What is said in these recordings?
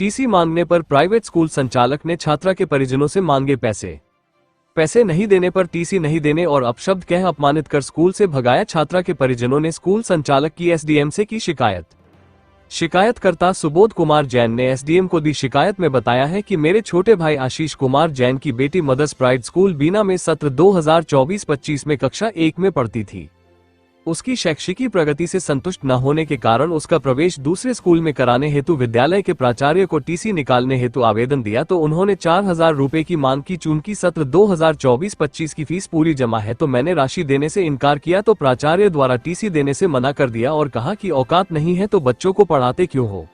TC मांगने पर private school संचालक ने छात्रा के परिजनों से मांगे पैसे नहीं देने पर टीसी नहीं देने और अपशब्द कह अपमानित कर स्कूल से भगाया। छात्रा के परिजनों ने स्कूल संचालक की एसडीएम से की शिकायतकर्ता सुबोध कुमार जैन ने एसडीएम को दी शिकायत में बताया है कि मेरे छोटे भाई आशीष कुमार जैन की बेटी मदर्स प्राइड स्कूल बीना में सत्र 2024-25 में कक्षा 1 में पढ़ती थी। उसकी शैक्षिकी प्रगति से संतुष्ट न होने के कारण उसका प्रवेश दूसरे स्कूल में कराने हेतु विद्यालय के प्राचार्य को टीसी निकालने हेतु आवेदन दिया तो उन्होंने 4000 रुपए की मांग की। चूंकि सत्र 2024-25 की फीस पूरी जमा है तो मैंने राशि देने से इनकार किया तो प्राचार्य द्वारा टीसी देने से मना कर दिया और कहा कि औकात नहीं है तो बच्चों को पढ़ाते क्यों हो,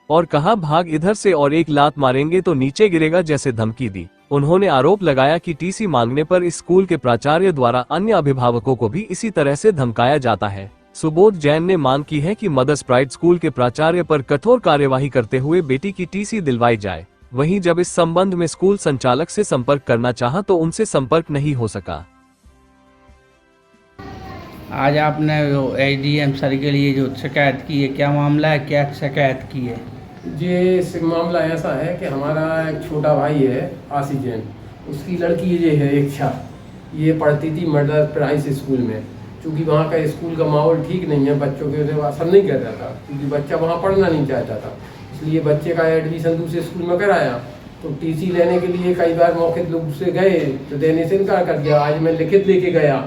और कहा भाग इधर से और एक लात मारेंगे तो नीचे गिरेगा जैसे धमकी दी। उन्होंने आरोप लगाया कि टीसी मांगने पर इस स्कूल के प्राचार्य द्वारा अन्य अभिभावकों को भी इसी तरह से धमकाया जाता है। सुबोध जैन ने मांग की है कि मदर्स प्राइड स्कूल के प्राचार्य पर कठोर कार्यवाही करते हुए बेटी की टीसी दिलवाई जाए। वहीं जब इस संबंध में स्कूल संचालक से संपर्क करना चाहा तो उनसे संपर्क नहीं हो सका। आज आपने एसडीएम सर के लिए जो शिकायत की है, क्या मामला है, क्या शिकायत की है? ये मामला ऐसा है कि हमारा एक छोटा भाई है आशीष जैन, उसकी लड़की ये है इच्छा, ये पढ़ती थी मदर्स प्राइड स्कूल में। क्योंकि वहाँ का स्कूल का माहौल ठीक नहीं है, बच्चों के असर नहीं कर रहा था क्योंकि बच्चा वहाँ पढ़ना नहीं चाहता था, इसलिए बच्चे का एडमिशन दूसरे स्कूल में कराया। तो टीसी लेने के लिए कई बार मौखिक रूप से गए तो देने से इनकार कर दिया। आज मैं लिखित लेके गया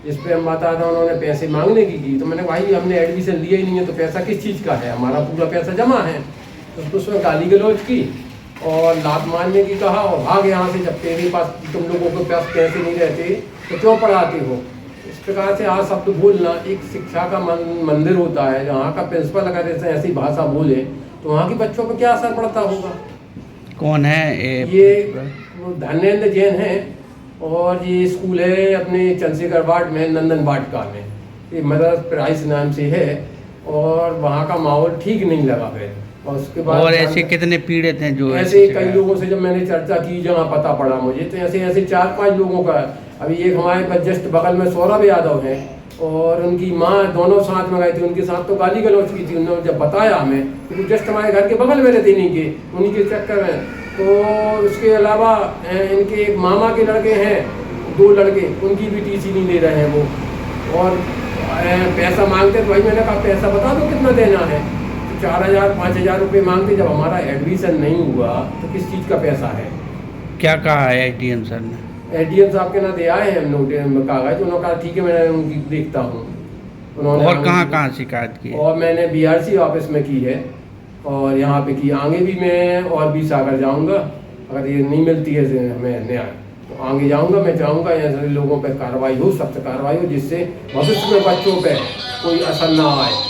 जिस पे हम बता रहा हूँ उन्होंने पैसे मांगने की तो मैंने भाई हमने एडमिशन लिया ही नहीं है तो पैसा किस चीज़ का है, हमारा पूरा पैसा जमा है। तो उसमें गाली गलौज की और लात मारने की कहा और भाग यहाँ से, जब तेरे पास तुम लोगों के पास पैसे नहीं रहते तो क्यों पढ़ाते हो। इस प्रकार से आज शब्द बोलना, एक शिक्षा का मंदिर होता है, जहाँ का प्रिंसिपल अगर ऐसी भाषा बोले तो वहाँ के बच्चों पर क्या असर पड़ता होगा। कौन है ये धर्मेंद्र जैन है और ये स्कूल है अपने चंद्रशेखर वार्ड में, नंदन वाटिका में, ये मदर्स प्राइड नाम से है और वहाँ का माहौल ठीक नहीं लगा है। और उसके बाद और ऐसे कितने पीड़ित हैं जो ऐसे कई लोगों से जब मैंने चर्चा की, जहाँ पता पड़ा मुझे, तो ऐसे 4-5 लोगों का। अभी एक हमारे जस्ट बगल में सौरभ यादव है और उनकी माँ दोनों साथ में गए थे, उनके साथ तो गाली गलौज की थी। उन्होंने जब बताया हमें, क्योंकि जस्ट हमारे घर के बगल में रहते उन्हीं के चक्कर में। तो उसके अलावा इनके एक मामा के लड़के हैं, 2 लड़के, उनकी भी टीसी नहीं दे रहे हैं वो, और पैसा मांगते तो भाई मैंने कहा पैसा बता दो कितना देना है। 4000-5000 रुपये मांगते, जब हमारा एडमिशन नहीं हुआ तो किस चीज़ का पैसा है। क्या कहा है एसडीएम सर ने? एसडीएम साहब के ना दे आए हैं हम नोटिस कागज, उन्होंने कहा ठीक है मैं उनकी देखता हूँ। उन्होंने और कहाँ शिकायत की? और मैंने बीआरसी ऑफिस में की है और यहाँ पे की, आगे भी मैं और भी सागर जाऊँगा। अगर ये नहीं मिलती है हमें न्याय तो आगे जाऊँगा, मैं चाहूँगा यहाँ से लोगों पर कार्रवाई हो, सख्त कार्रवाई हो, जिससे भविष्य में बच्चों पर कोई असर ना आए।